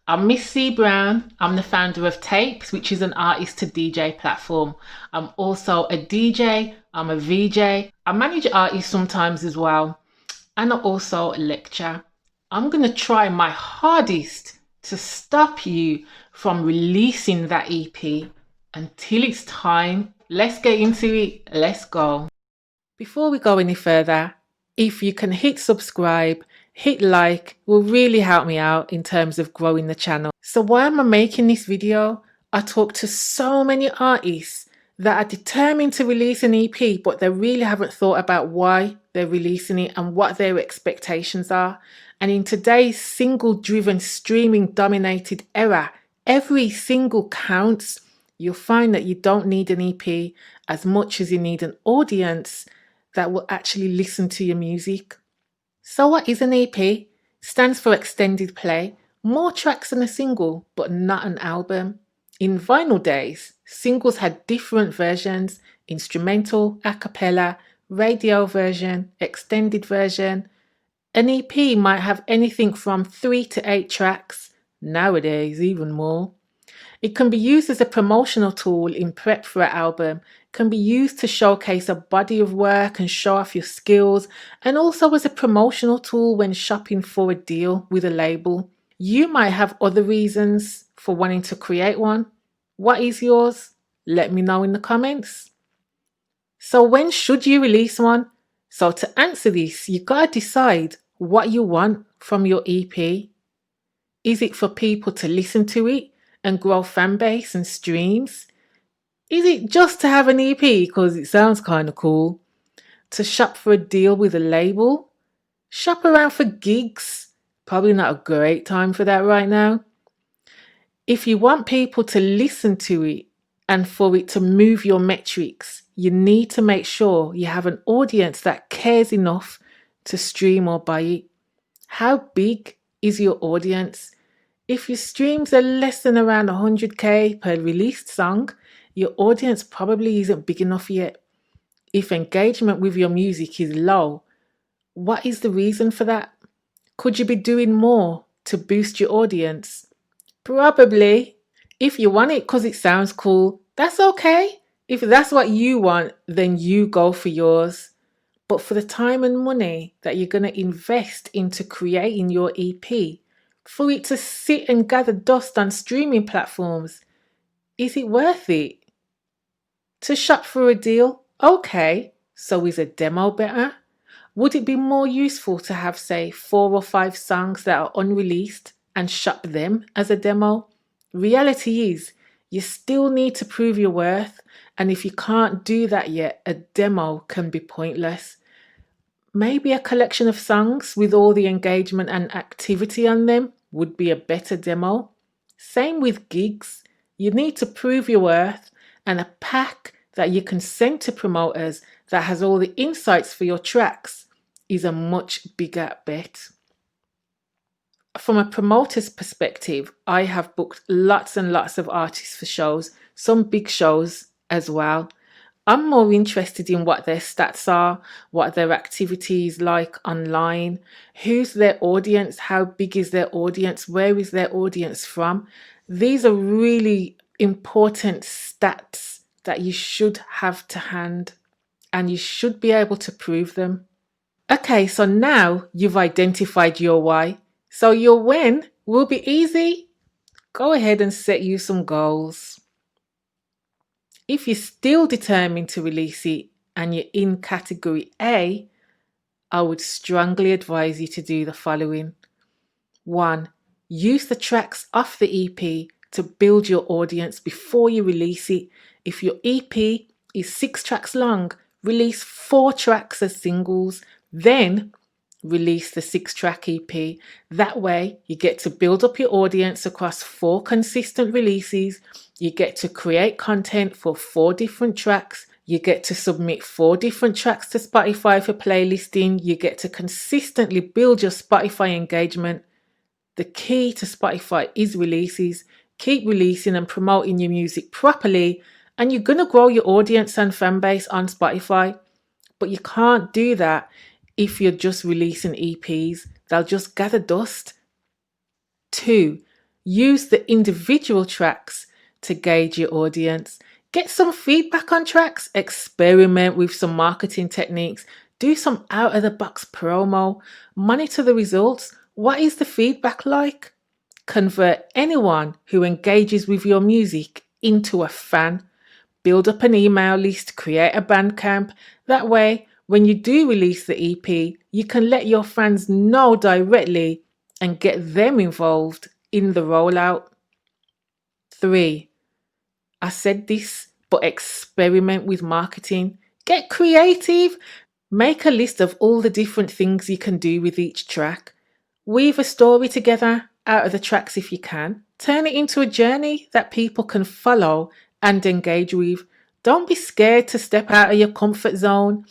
I'm Miss C Brown. I'm the founder of Tapes, which is an artist to DJ platform. I'm also a DJ, I'm a VJ, I manage artists sometimes as well, and I also lecture. I'm going to try my hardest to stop you from releasing that EP until it's time. Let's get into it. Let's go. Before we go any further, if you can hit subscribe, hit like, will really help me out in terms of growing the channel. So why am I making this video? I talk to so many artists that are determined to release an EP, but they really haven't thought about why they're releasing it and what their expectations are. And in today's single-driven, streaming-dominated era, every single counts. You'll find that you don't need an EP as much as you need an audience that will actually listen to your music. So what is an EP? Stands for extended play, more tracks than a single, but not an album. In vinyl days, singles had different versions: instrumental, a cappella, radio version, extended version. An EP might have anything from 3 to 8 tracks, nowadays even more. It can be used as a promotional tool in prep for an album, can be used to showcase a body of work and show off your skills, and also as a promotional tool when shopping for a deal with a label. You might have other reasons for wanting to create one. What is yours? Let me know in the comments. So when should you release one? So to answer this, you gotta decide what you want from your EP. Is it for people to listen to it and grow fan base and streams? Is it just to have an EP because it sounds kind of cool? To shop for a deal with a label? Shop around for gigs? Probably not a great time for that right now. If you want people to listen to it and for it to move your metrics, you need to make sure you have an audience that cares enough to stream or buy it. How big is your audience? If your streams are less than around 100k per released song, your audience probably isn't big enough yet. If engagement with your music is low, what is the reason for that? Could you be doing more to boost your audience? Probably. If you want it because it sounds cool, that's okay. If that's what you want, then you go for yours. But for the time and money that you're going to invest into creating your EP, for it to sit and gather dust on streaming platforms, is it worth it? To shop for a deal? Okay, so is a demo better? Would it be more useful to have, say, 4 or 5 songs that are unreleased and shop them as a demo? Reality is, you still need to prove your worth, and if you can't do that yet, a demo can be pointless. Maybe a collection of songs with all the engagement and activity on them would be a better demo. Same with gigs. You need to prove your worth, and a pack that you can send to promoters that has all the insights for your tracks is a much bigger bet. From a promoter's perspective, I have booked lots and lots of artists for shows, some big shows as well. I'm more interested in what their stats are, what their activity is like online, who's their audience, how big is their audience, where is their audience from. These are really important stats that you should have to hand, and you should be able to prove them. Okay, so now you've identified your why. So your when will be easy. Go ahead and set you some goals. If you're still determined to release it and you're in category A, I would strongly advise you to do the following. 1. Use the tracks off the EP to build your audience before you release it. If your EP is 6 tracks long, release 4 tracks as singles, then release the 6-track EP. That way you get to build up your audience across 4 consistent releases. You get to create content for 4 different tracks. You get to submit 4 different tracks to Spotify for playlisting. You get to consistently build your Spotify engagement. The key to Spotify is releases. Keep releasing and promoting your music properly, and you're going to grow your audience and fan base on Spotify. But you can't do that if you're just releasing EPs. They'll just gather dust. 2. Use the individual tracks to gauge your audience. Get some feedback on tracks, experiment with some marketing techniques, do some out of the box promo, monitor the results. What is the feedback like? Convert anyone who engages with your music into a fan. Build up an email list, create a Bandcamp. That way, when you do release the EP, you can let your fans know directly and get them involved in the rollout. 3. I said this, but experiment with marketing. Get creative. Make a list of all the different things you can do with each track. Weave a story together out of the tracks if you can. Turn it into a journey that people can follow and engage with. Don't be scared to step out of your comfort zone.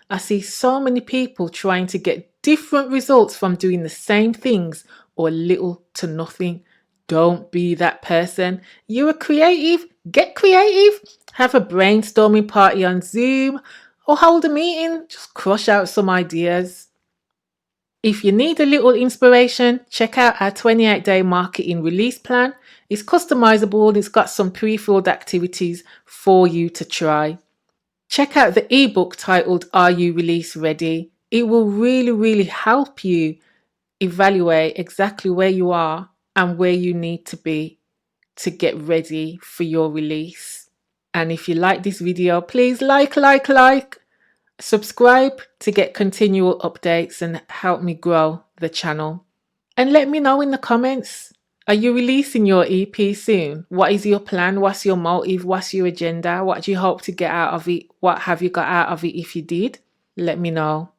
I see so many people trying to get different results from doing the same things or little to nothing. Don't be that person. You're a creative. Get creative. Have a brainstorming party on Zoom or hold a meeting. Just crush out some ideas. If you need a little inspiration, check out our 28-day marketing release plan. It's customizable and it's got some pre-filled activities for you to try. Check out the ebook titled Are You Release Ready? It will really help you evaluate exactly where you are and where you need to be to get ready for your release. And if you like this video, please like. Subscribe to get continual updates and help me grow the channel. And let me know in the comments, are you releasing your EP soon? What is your plan? What's your motive? What's your agenda? What do you hope to get out of it? What have you got out of it if you did? Let me know.